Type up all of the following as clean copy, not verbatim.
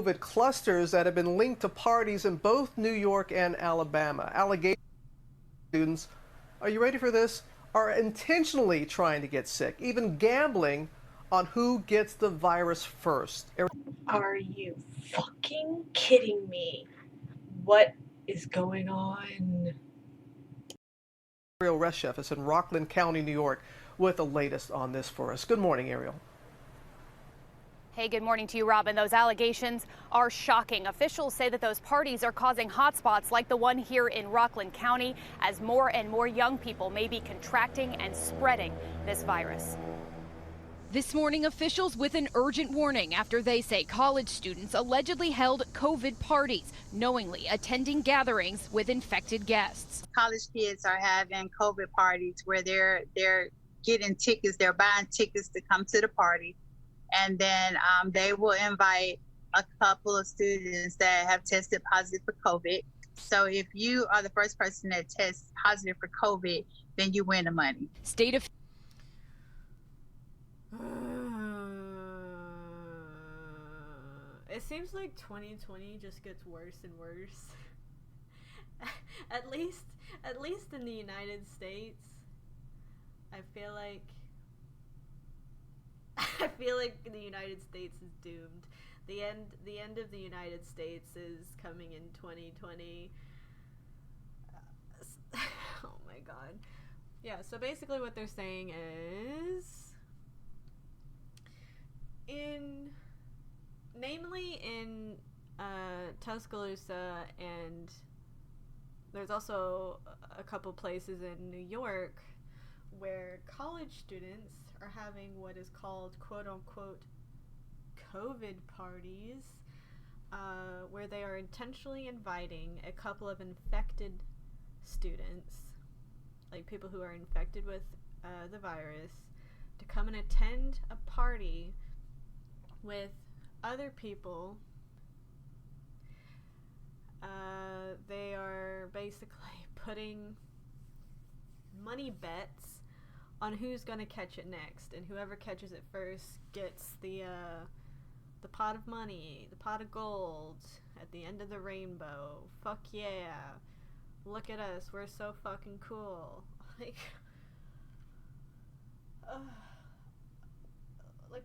COVID clusters that have been linked to parties in both New York and Alabama. Allegations students, are you ready for this? Are intentionally trying to get sick, even gambling on who gets the virus first. Are you fucking kidding me? What is going on? Ariel Reshef is in Rockland County, New York, with the latest on this for us. Good morning, Ariel. Hey, good morning to you, Robin. Those allegations are shocking. Officials say that those parties are causing hotspots like the one here in Rockland County, as more and more young people may be contracting and spreading this virus. This morning, officials with an urgent warning after they say college students allegedly held COVID parties, knowingly attending gatherings with infected guests. College kids are having COVID parties where they're getting tickets, they're buying tickets to come to the party, and then they will invite a couple of students that have tested positive for COVID. So if you are the first person that tests positive for COVID, then you win the money. State of It seems like 2020 just gets worse and worse. at least in the United States, I feel like the United States is doomed. The end of the United States is coming in 2020. Oh my god. Yeah, so basically what they're saying is namely in Tuscaloosa, and there's also a couple places in New York where college students are having what is called quote-unquote COVID parties, where they are intentionally inviting a couple of infected students, like people who are infected with the virus, to come and attend a party with other people. They are basically putting money bets on who's gonna catch it next, and whoever catches it first gets the pot of money, the pot of gold at the end of the rainbow. Fuck yeah. Look at us, we're so fucking cool. Like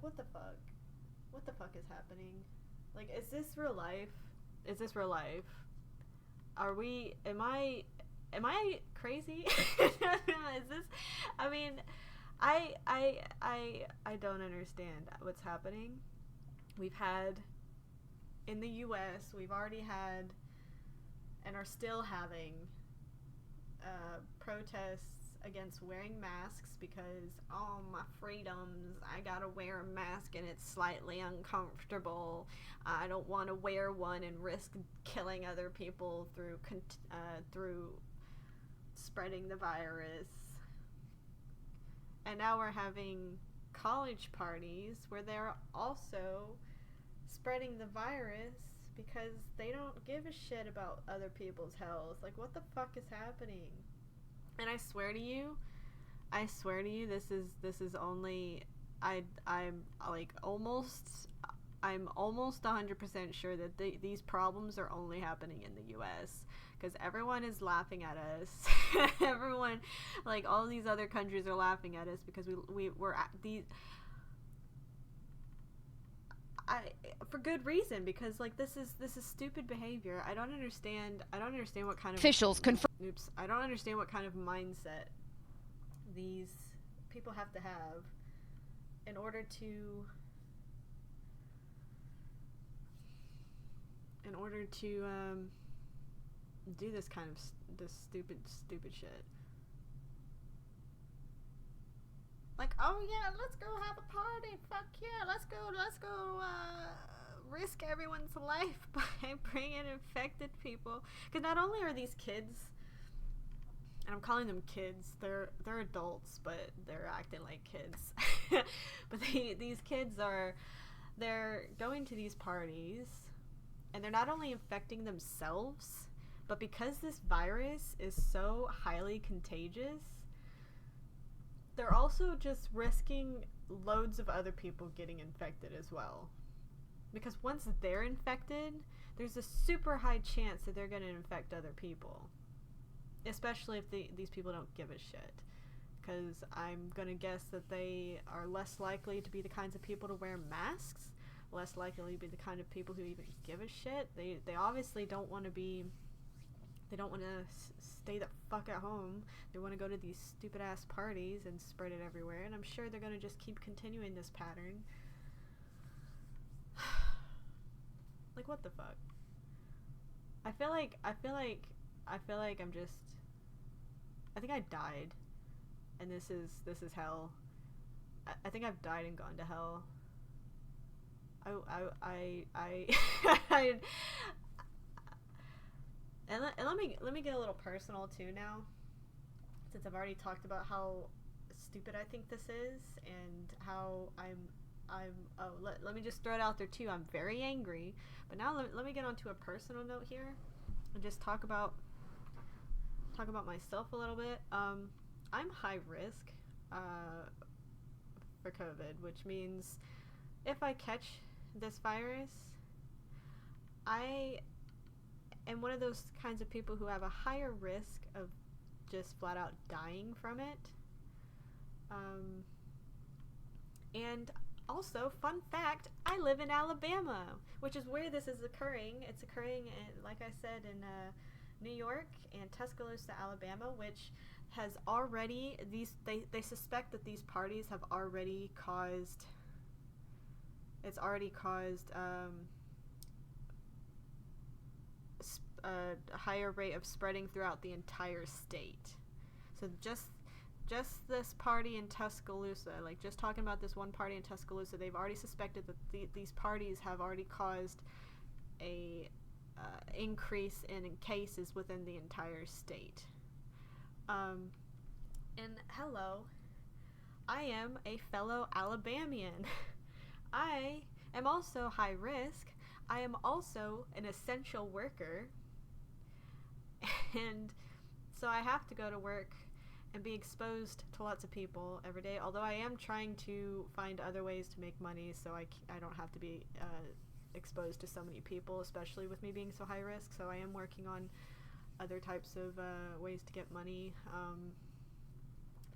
what the fuck? What the fuck is happening? Like, is this real life? Is this real life? Am I crazy? Is this, I mean, I don't understand what's happening. We've had, in the US, we've already had, and are still having, protests against wearing masks because, oh, my freedoms, I gotta wear a mask and it's slightly uncomfortable. I don't want to wear one and risk killing other people through spreading the virus. And now we're having college parties where they're also spreading the virus because they don't give a shit about other people's health. Like, what the fuck is happening? And I swear to you, this is only, I'm almost 100% sure that these problems are only happening in the US, because everyone is laughing at us. Everyone, like, all these other countries are laughing at us because we're at these, for good reason, because, like, this is stupid behavior. I don't understand what kind of officials confirm. I don't understand what kind of mindset these people have to have in order to do this kind of this stupid shit. Like, oh yeah, let's go have a party. Fuck yeah, let's go risk everyone's life by bringing infected people. Because not only are these kids, and I'm calling them kids, they're adults, but they're acting like kids. But these kids they're going to these parties, and they're not only infecting themselves, but because this virus is so highly contagious, they're also just risking loads of other people getting infected as well. Because once they're infected, there's a super high chance that they're going to infect other people. Especially if these people don't give a shit. Because I'm going to guess that they are less likely to be the kinds of people to wear masks, less likely to be the kind of people who even give a shit. They obviously don't want to be... They don't want to stay the fuck at home. They want to go to these stupid ass parties and spread it everywhere. And I'm sure they're going to just keep continuing this pattern. Like, what the fuck? I feel like I'm just... I think I died. And this is hell. I think I've died and gone to hell. And let me get a little personal too now, since I've already talked about how stupid I think this is, and how let me just throw it out there too. I'm very angry, but now let me get onto a personal note here, and just talk about myself a little bit. I'm high risk for COVID, which means if I catch this virus, I am one of those kinds of people who have a higher risk of just flat out dying from it. And also, fun fact, I live in Alabama, which is where this is occurring. It's occurring, like I said, in New York and Tuscaloosa, Alabama, which has already, they suspect that these parties have already caused, a higher rate of spreading throughout the entire state. So just this party in Tuscaloosa, like just talking about this one party in Tuscaloosa, they've already suspected that these parties have already caused a increase in cases within the entire state. And hello, I am a fellow Alabamian. I am also high risk. I am also an essential worker. And so I have to go to work and be exposed to lots of people every day, although I am trying to find other ways to make money so I don't have to be exposed to so many people, especially with me being so high risk. So I am working on other types of ways to get money.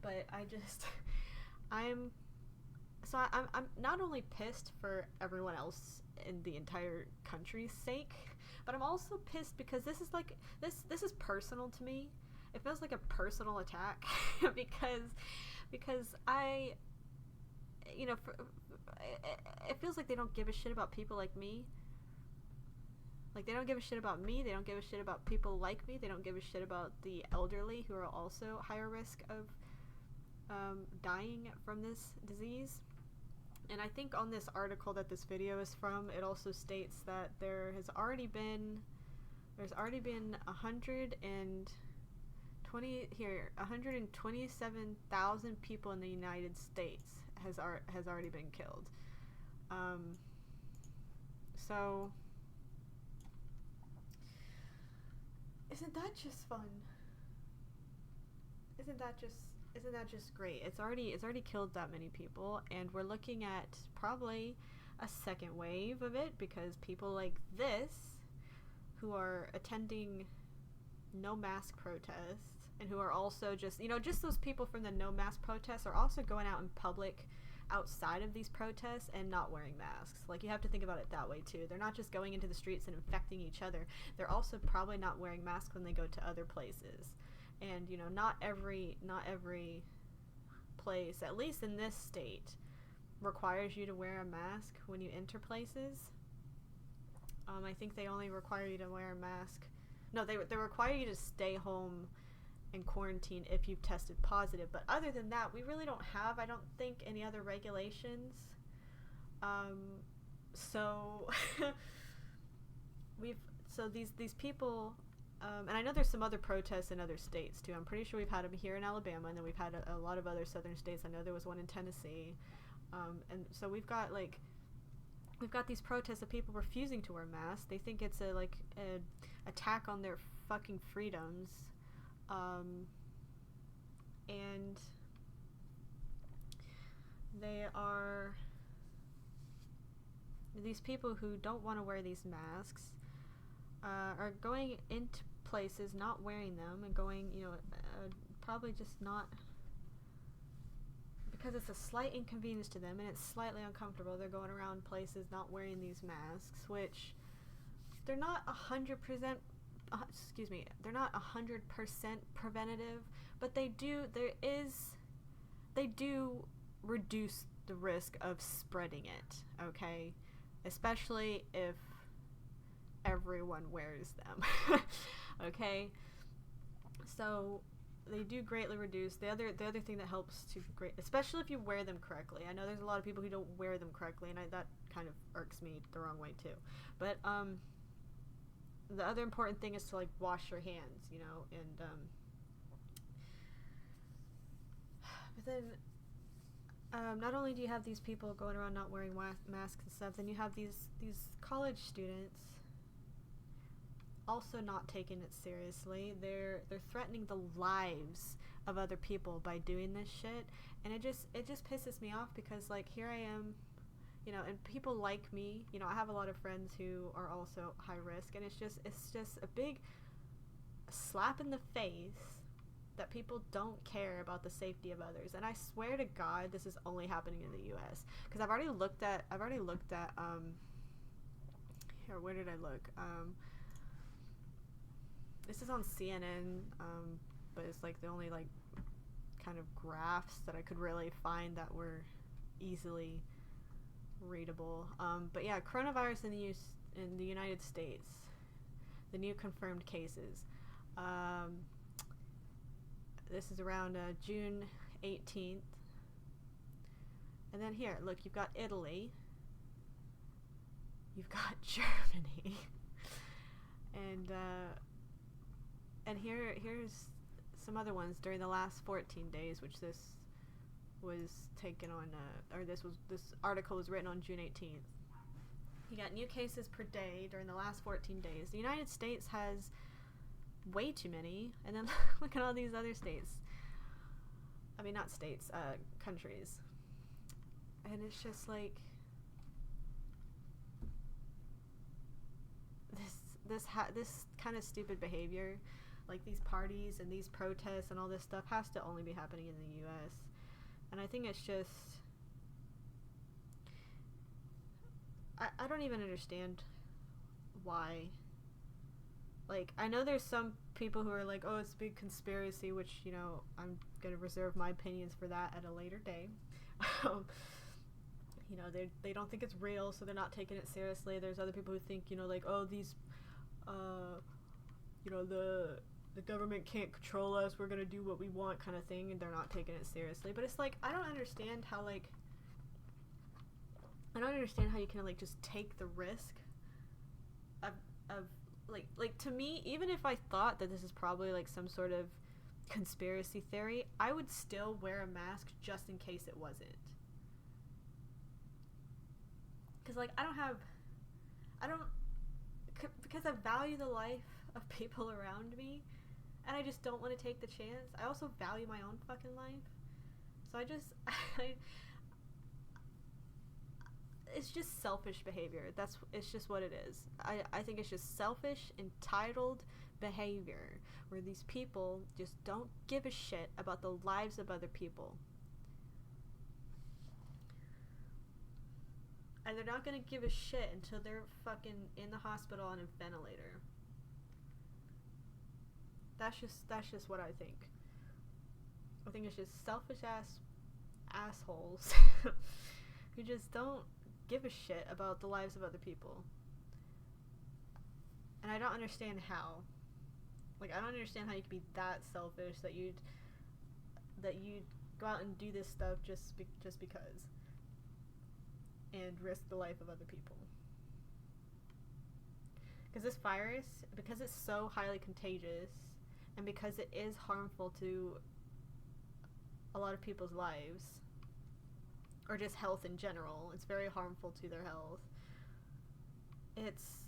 But I'm not only pissed for everyone else in the entire country's sake, but I'm also pissed because this is like this is personal to me. It feels like a personal attack because I, you know, it feels like they don't give a shit about people like me. Like, they don't give a shit about me. They don't give a shit about people like me. They don't give a shit about the elderly who are also higher risk of dying from this disease. And I think on this article that this video is from, it also states that there's already been 127,000 people in the United States has already been killed. So isn't that just fun? Isn't that just great? It's already killed that many people, and we're looking at probably a second wave of it because people like this, who are attending no mask protests, and who are also just those people from the no mask protests, are also going out in public outside of these protests and not wearing masks. Like, you have to think about it that way too. They're not just going into the streets and infecting each other. They're also probably not wearing masks when they go to other places. And not every place, at least in this state, requires you to wear a mask when you enter places. I think they only require you to wear a mask. No, they require you to stay home and quarantine if you've tested positive. But other than that, we really don't have, I don't think, any other regulations. So these people, and I know there's some other protests in other states too. I'm pretty sure we've had them here in Alabama, and then we've had a lot of other southern states. I know there was one in Tennessee, and so we've got these protests of people refusing to wear masks. They think it's a attack on their fucking freedoms, and these people who don't want to wear these masks are going into places not wearing them and going, probably just not, because it's a slight inconvenience to them and it's slightly uncomfortable. They're going around places not wearing these masks, which they're not 100%. They're not 100% preventative, but they do reduce the risk of spreading it, okay? Especially if everyone wears them. Okay? So they do greatly reduce. The other thing that helps to especially if you wear them correctly. I know there's a lot of people who don't wear them correctly, and that kind of irks me the wrong way too. But the other important thing is to like wash your hands, and but then not only do you have these people going around not wearing masks and stuff, then you have these college students also not taking it seriously. They're threatening the lives of other people by doing this shit, and it just pisses me off, because like here I am, and people like me, I have a lot of friends who are also high risk, and it's just a big slap in the face that people don't care about the safety of others. And I swear to God, this is only happening in the U.S. Because I've already looked at here, where did I look? This is on CNN, but it's like the only like kind of graphs that I could really find that were easily readable. But yeah, coronavirus in the United States, the new confirmed cases. This is around June 18th. And then here, look, you've got Italy. You've got Germany. And here's some other ones during the last 14 days, which this was taken on, this article was written on June 18th. You got new cases per day during the last 14 days. The United States has way too many, and then look at all these other states. I mean, not states, countries. And it's just like this kind of stupid behavior, like these parties and these protests and all this stuff, has to only be happening in the U.S. And I think it's just, I don't even understand why. Like, I know there's some people who are like, oh, it's a big conspiracy, which, I'm going to reserve my opinions for that at a later day. They don't think it's real, so they're not taking it seriously. There's other people who think, like, oh, these, the government can't control us, we're going to do what we want kind of thing, and they're not taking it seriously. But it's like, I don't understand how you can, like, just take the risk of like to me, even if I thought that this is probably like some sort of conspiracy theory, I would still wear a mask just in case it wasn't. Because like because I value the life of people around me, and I just don't want to take the chance. I also value my own fucking life, so it's just selfish behavior. It's just what it is. I think it's just selfish, entitled behavior where these people just don't give a shit about the lives of other people. And they're not gonna give a shit until they're fucking in the hospital on a ventilator. That's just what I think. I think it's just selfish assholes who just don't give a shit about the lives of other people. And I don't understand how. Like, I don't understand how you could be that selfish that you'd go out and do this stuff just because, and risk the life of other people. Because this virus, because it's so highly contagious, and because it is harmful to a lot of people's lives, or just health in general, it's very harmful to their health. It's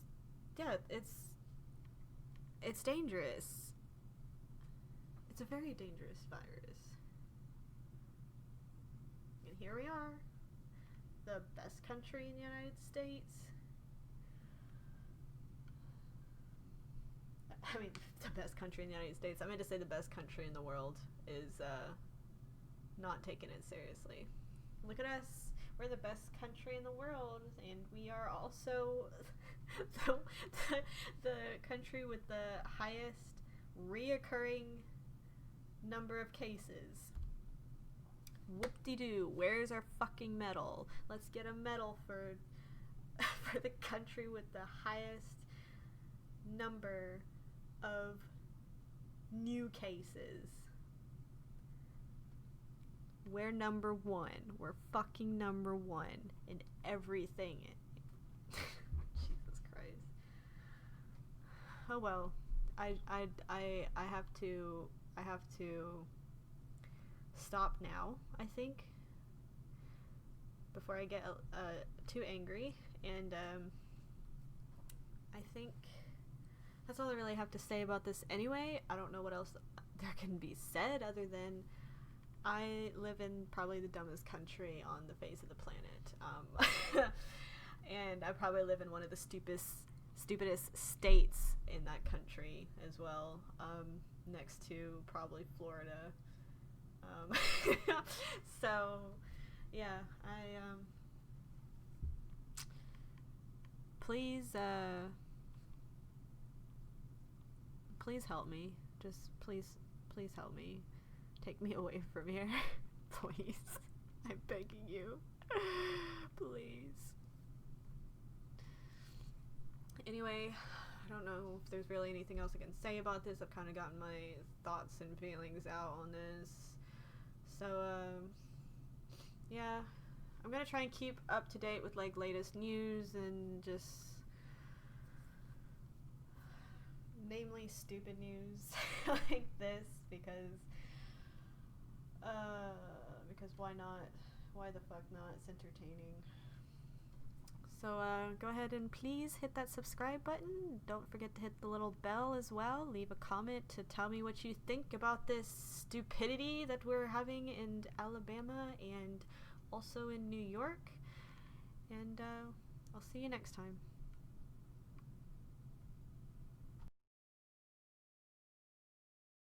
dangerous. It's a very dangerous virus. And here we are, the best country in the United States. I mean, the best country in the United States. I meant to say the best country in the world is not taking it seriously. Look at us. We're the best country in the world, and we are also the country with the highest reoccurring number of cases. Whoop-de-doo. Where's our fucking medal? Let's get a medal for the country with the highest number of new cases. We're number one. We're fucking number one in everything. Jesus Christ. Oh well. I have to stop now, I think, before I get too angry, and I think that's all I really have to say about this anyway. I don't know what else there can be said other than I live in probably the dumbest country on the face of the planet, and I probably live in one of the stupidest states in that country as well, next to probably Florida. So yeah, please help me. Just please help me. Take me away from here. Please. I'm begging you. Please. Anyway, I don't know if there's really anything else I can say about this. I've kind of gotten my thoughts and feelings out on this. So, yeah. I'm gonna try and keep up to date with, like, latest news and just... namely stupid news like this, because why not? Why the fuck not? It's entertaining. So go ahead and please hit that subscribe button. Don't forget to hit the little bell as well. Leave a comment to tell me what you think about this stupidity that we're having in Alabama and also in New York. And I'll see you next time.